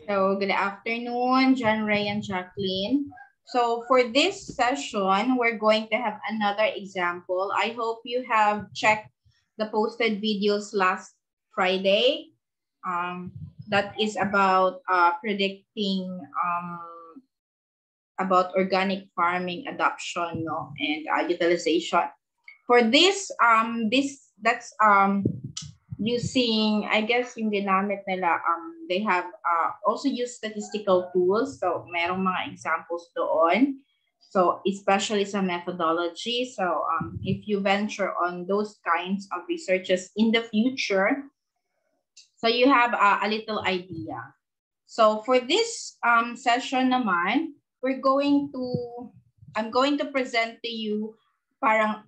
So good afternoon, John Ray and Jacqueline. So for this session, we're going to have another example. I hope you have checked the posted videos last Friday. That is about predicting about organic farming adoption, no, and utilization. For this, that's using, I guess, yung ginamit nila, they have also used statistical tools. So, merong mga examples doon. So, especially sa methodology. So, if you venture on those kinds of researches in the future, so you have a little idea. So, for this session naman, I'm going to present to you parang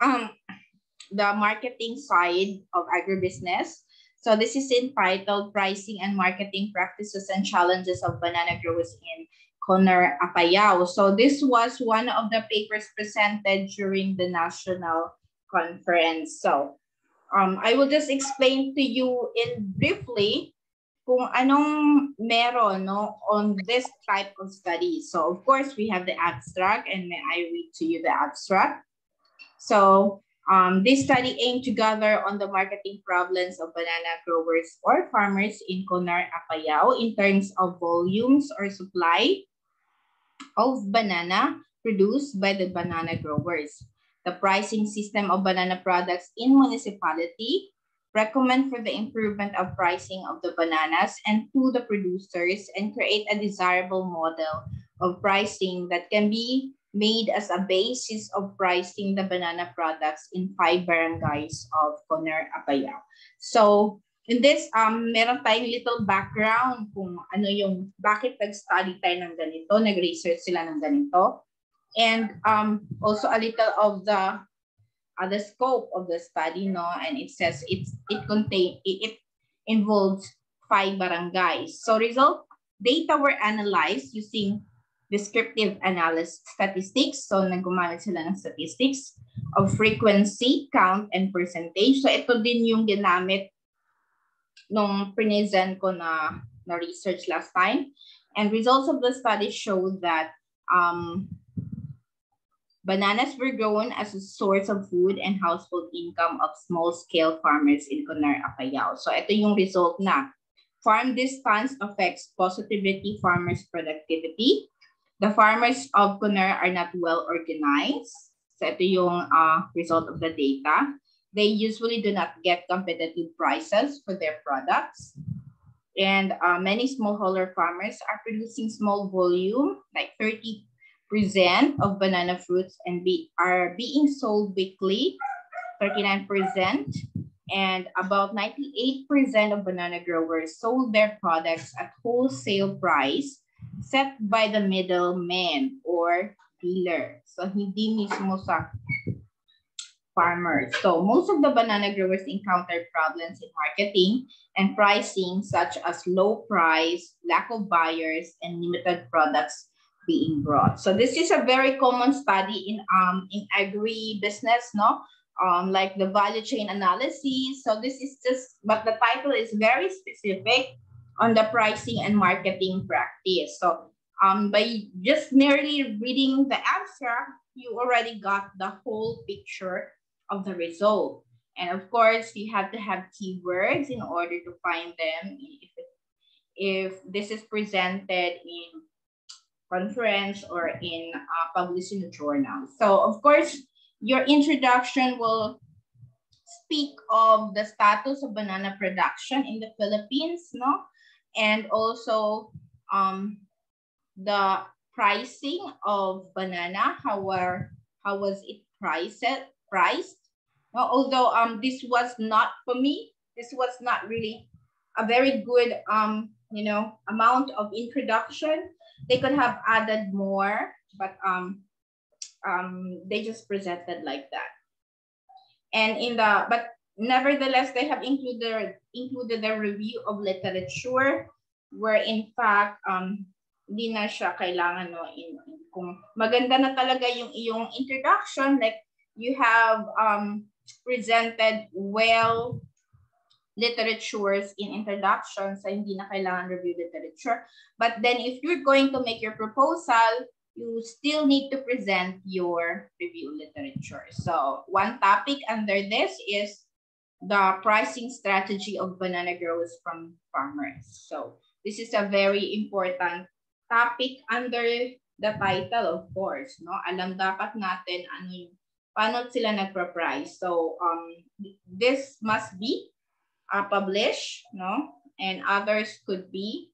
the marketing side of agribusiness. So this is entitled Pricing and Marketing Practices and Challenges of Banana Growers in Conar, Apayao. So this was one of the papers presented during the national conference. So I will just explain to you in briefly kung anong meron, no, on this type of study. So of course we have the abstract, and may I read to you the abstract. So this study aimed to gather on the marketing problems of banana growers or farmers in Conar, Apayao in terms of volumes or supply of banana produced by the banana growers, the pricing system of banana products in municipality, recommend for the improvement of pricing of the bananas and to the producers, and create a desirable model of pricing that can be made as a basis of pricing the banana products in 5 barangays of Conar, Apayao. So, in this, meron tayong little background kung ano yung, bakit nag-study tayo ng ganito, nag-research sila ng ganito. And also a little of the scope of the study, no? And it says it involves 5 barangays. So data were analyzed using descriptive analysis statistics. So nagumamit sila ng statistics of frequency, count, and percentage. So ito din yung ginamit nung present ko na research last time. And results of the study showed that bananas were grown as a source of food and household income of small-scale farmers in Conar, Apayao. So ito yung result na farm distance affects positively farmers' productivity. The farmers of Conar are not well organized. So ito yung result of the data. They usually do not get competitive prices for their products. And many smallholder farmers are producing small volume, like 30% of banana fruits, and are being sold weekly, 39%. And about 98% of banana growers sold their products at wholesale price set by the middleman or dealer. So, hindi mismo sa farmers. So, most of the banana growers encounter problems in marketing and pricing, such as low price, lack of buyers, and limited products being brought. So, this is a very common study in agribusiness, no? Like the value chain analysis. So, this is just, but the title is very specific on the pricing and marketing practice. So, by just merely reading the abstract, you already got the whole picture of the result. And of course, you have to have keywords in order to find them if this is presented in conference or in published in a journal. So of course, your introduction will speak of the status of banana production in the Philippines, no? And also the pricing of banana, how was it priced? Although this was not, for me, this was not really a very good amount of introduction. They could have added more, but they just presented like that. And but nevertheless, they have included the review of literature, where in fact hindi na siya kailangan, no, kung maganda na talaga yung iyong introduction, like you have presented well literatures in introduction, so hindi na kailangan review literature. But then if you're going to make your proposal, you still need to present your review literature. So one topic under this is the pricing strategy of banana growers from farmers. So this is a very important topic under the title, of course. No? Alam dapat natin paano sila nagpa-price. So this must be published, no? And others could be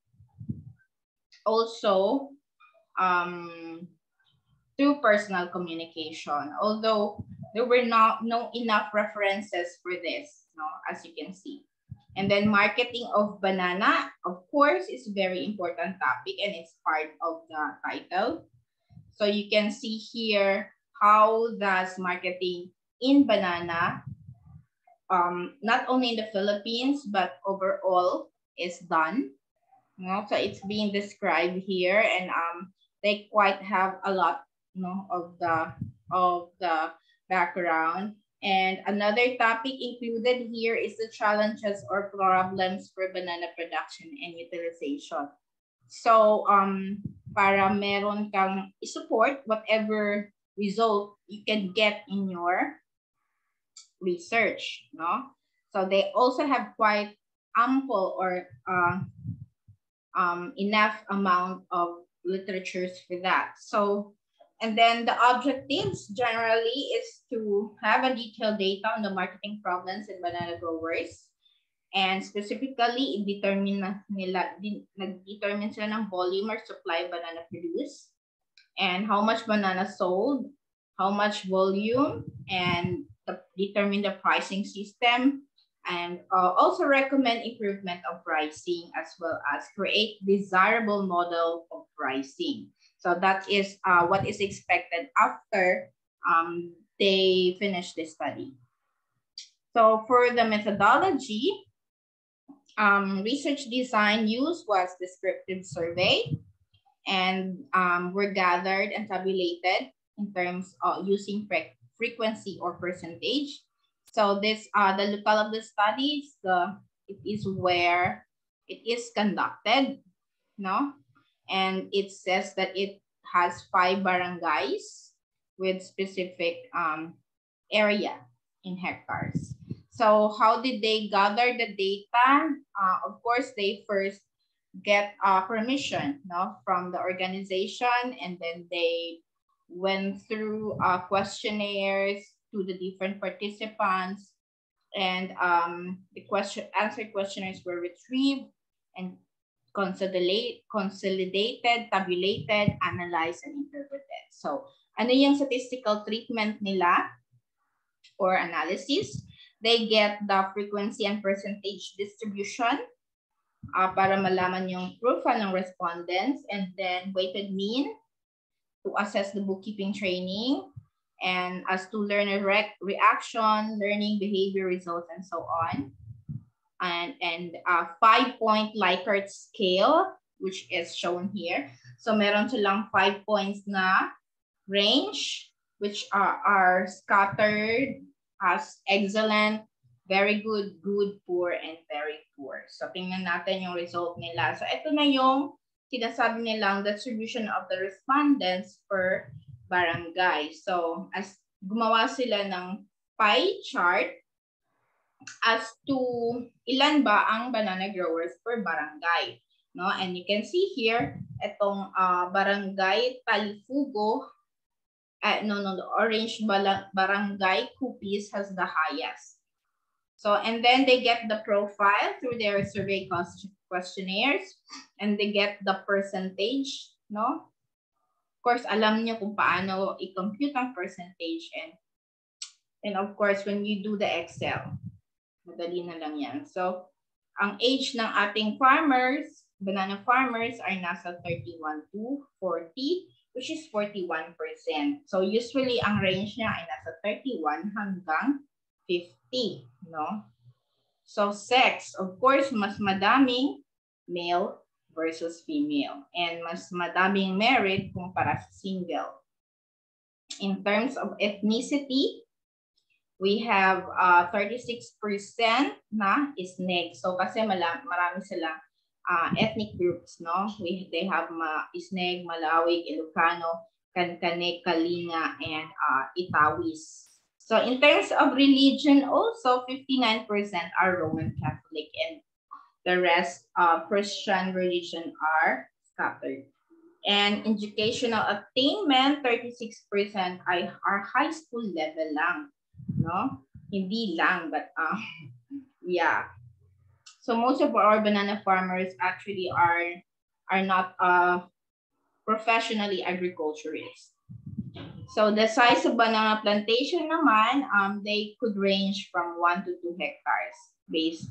also through personal communication. Although there were no enough references for this, no, as you can see. And then marketing of banana, of course, is a very important topic and it's part of the title. So you can see here how does marketing in banana, not only in the Philippines, but overall is done. You know? So it's being described here, and they quite have a lot, you know, of the background. And another topic included here is the challenges or problems for banana production and utilization. So para meron kang i-support whatever result you can get in your research, no? So they also have quite ample or enough amount of literatures for that. So, and then the objectives generally is to have a detailed data on the marketing problems in banana growers. And specifically, nag-determine sila ng volume or supply banana produced, and how much banana sold, how much volume, and determine the pricing system, and also recommend improvement of pricing, as well as create desirable model of pricing. So that is what is expected after they finish the study. So for the methodology, research design used was descriptive survey, and were gathered and tabulated in terms of using frequency or percentage. So this the locale of the studies, it is where it is conducted, no? And it says that it has 5 barangays with specific area in hectares. So how did they gather the data? Of course, they first get permission, no, from the organization, and then they went through questionnaires to the different participants, and the answer questionnaires were retrieved and consolidated, tabulated, analyzed, and interpreted. So ano yung statistical treatment nila or analysis? They get the frequency and percentage distribution para malaman yung profile ng respondents, and then weighted mean to assess the bookkeeping training, and as to learner reaction, learning behavior results, and so on. And 5-point Likert scale, which is shown here. So meron silang 5 points na range, which are scattered as excellent, very good, good, poor, and very poor. So tingnan natin yung result nila. So ito na yung sinasabi nilang distribution of the respondents per barangay. So as gumawa sila ng pie chart as to ilan ba ang banana growers per barangay, no? And you can see here itong barangay Talifugo, the orange barangay Cupis has the highest. So and then they get the profile through their survey questionnaires, and they get the percentage, no? Of course, alam niyo kung paano i-compute ang percentage, and of course when you do the Excel, madali na lang yan. So, ang age ng ating farmers, banana farmers, ay nasa 31 to 40, which is 41%. So, usually, ang range niya ay nasa 31 hanggang 50, no? So, sex, of course, mas madaming male versus female, and mas madaming married kumpara sa single. In terms of ethnicity, We have 36% na isneg. So kasi marami silang ethnic groups, no? They have Isneg, Malawig, Ilocano, Kankane, Kalinga, and Itawis. So in terms of religion, also 59% are Roman Catholic, and the rest Christian religion are scattered. And educational attainment, 36% are high school level lang, no? Hindi lang, but yeah. So most of our banana farmers actually are not professionally agriculturists. So the size of banana plantation naman, they could range from 1 to 2 hectares based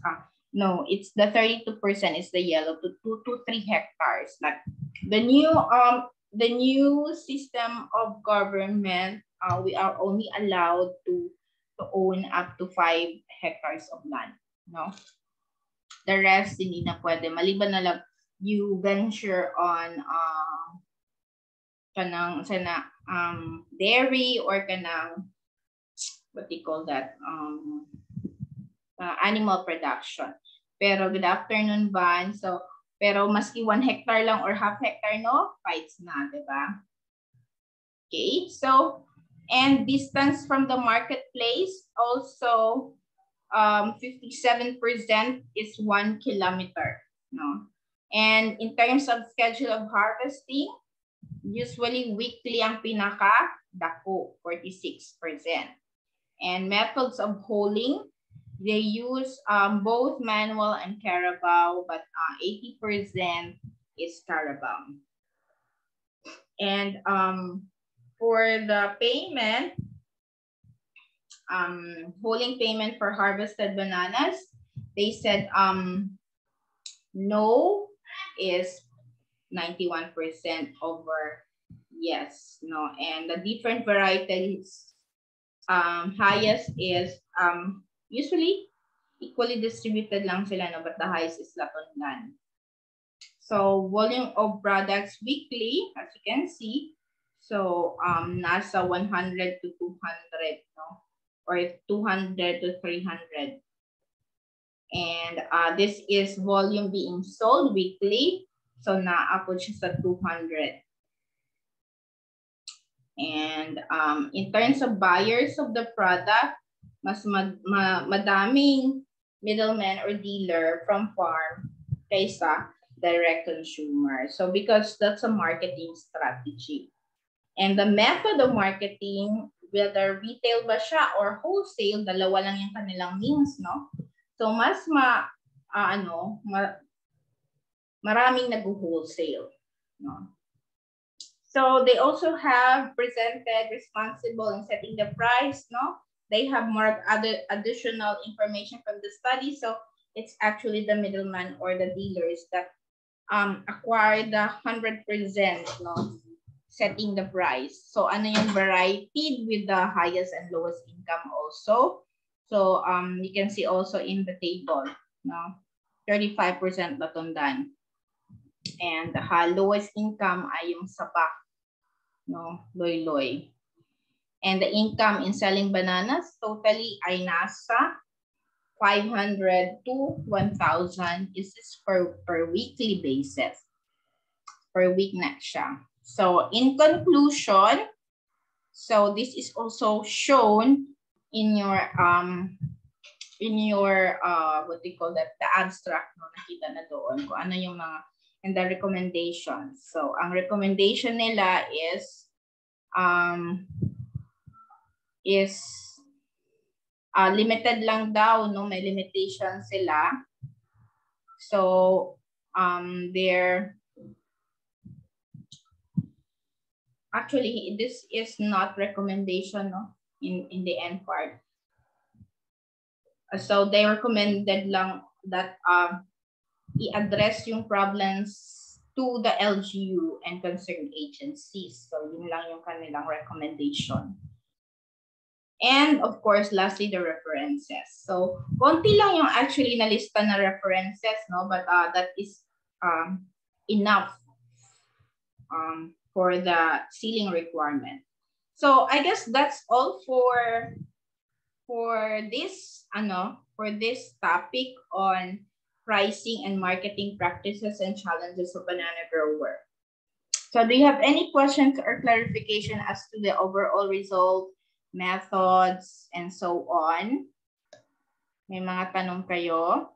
no, it's the 32% is the yellow to 2 to 3 hectares. Like the new system of government, we are only allowed to own up to 5 hectares of land, no? The rest hindi na pwede, maliban na lang you venture on kanang sana dairy or kanang what they call that animal production. Pero good afternoon, Van. So pero maski 1 hectare lang or half hectare, no, fights na, diba? Okay, so and distance from the marketplace also 57% is 1 kilometer, no? And in terms of schedule of harvesting, usually weekly ang pinaka dako, 46%. And methods of holing, they use both manual and carabao, but 80% is carabao. And for the payment, holding payment for harvested bananas, they said no is 91% over yes, no, and the different varieties, highest is usually equally distributed lang sila, no, but the highest is Latondan. So volume of products weekly, as you can see, so nasa 100 to 200, no, or 200 to 300. And this is volume being sold weekly, so naapod siya sa 200. And in terms of buyers of the product, mas madaming middleman or dealer from farm kaysa direct consumer. So because that's a marketing strategy. And the method of marketing, whether retail ba siya or wholesale, dalawa lang yung kanilang means, no? So mas maraming nag-wholesale, no? So they also have presented responsible in setting the price, no? They have more other additional information from the study. So it's actually the middleman or the dealers that acquire the 100%, no, setting the price. So ano yung variety with the highest and lowest income also. So you can see also in the table, no, 35% Latondan. And the lowest income ay yung Sapa, no, Loy-Loy. And the income in selling bananas totally ay nasa 500 to 1,000. This is per weekly basis. Per week na siya. So in conclusion, so this is also shown in your what they call that, the abstract, no, nakita na doon kung ano yung mga and the recommendations. So ang recommendation nila is limited lang daw, no, may limitation sila. So they're actually this is not recommendation, no, in the end part. So they recommended lang that i-address yung problems to the LGU and concerned agencies. So yun lang yung kanilang recommendation. And of course, lastly, the references. So konti lang yung actually nalista na references, no, but that is enough for the sealing requirement. So I guess that's all for for this topic on pricing and marketing practices and challenges of banana grower. So do you have any questions or clarification as to the overall result, methods, and so on? May mga tanong kayo?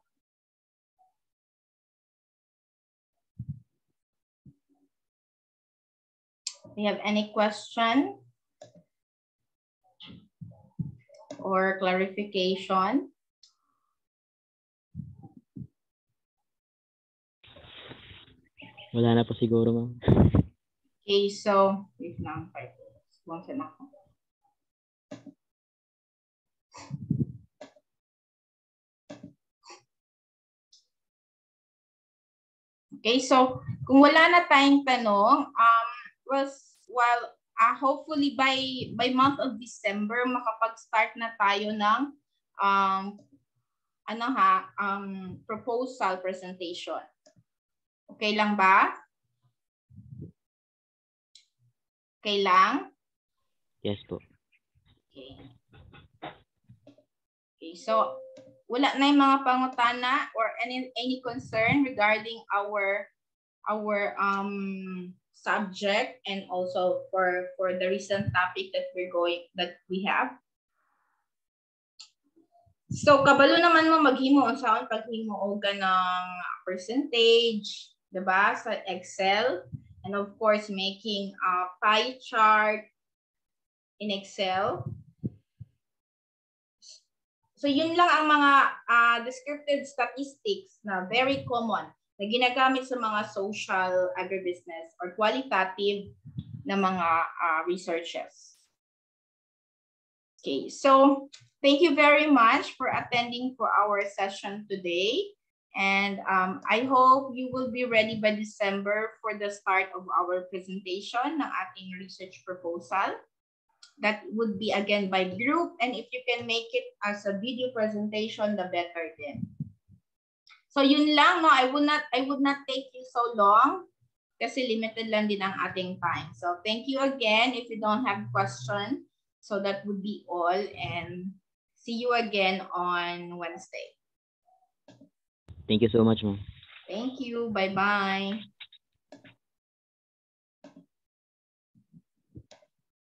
Do you have any question or clarification? Wala na po siguro, ma'am. Okay, so wait lang, 5 minutes. Bongsan ako. Okay, so kung wala na tayong tanong, hopefully by month of December makapag-start na tayo ng proposal presentation. Okay lang ba? Okay lang? Yes po. Okay. Okay, so wala na yung mga pangutana or any concern regarding our subject and also for the recent topic that we have. So kabalo naman mo maghimo unsaon paghimo og ganang percentage, diba, sa Excel, and of course making a pie chart in Excel. So yun lang ang mga descriptive statistics na very common na ginagamit sa mga social agribusiness or qualitative na mga researches. Okay, so thank you very much for attending for our session today. And I hope you will be ready by December for the start of our presentation ng ating research proposal. That would be again by group, and if you can make it as a video presentation, the better then. So yun lang, no? I would not take you so long kasi limited lang din ang ating time. So thank you again if you don't have question. So that would be all, and see you again on Wednesday. Thank you so much, ma'am. Thank you. Bye-bye.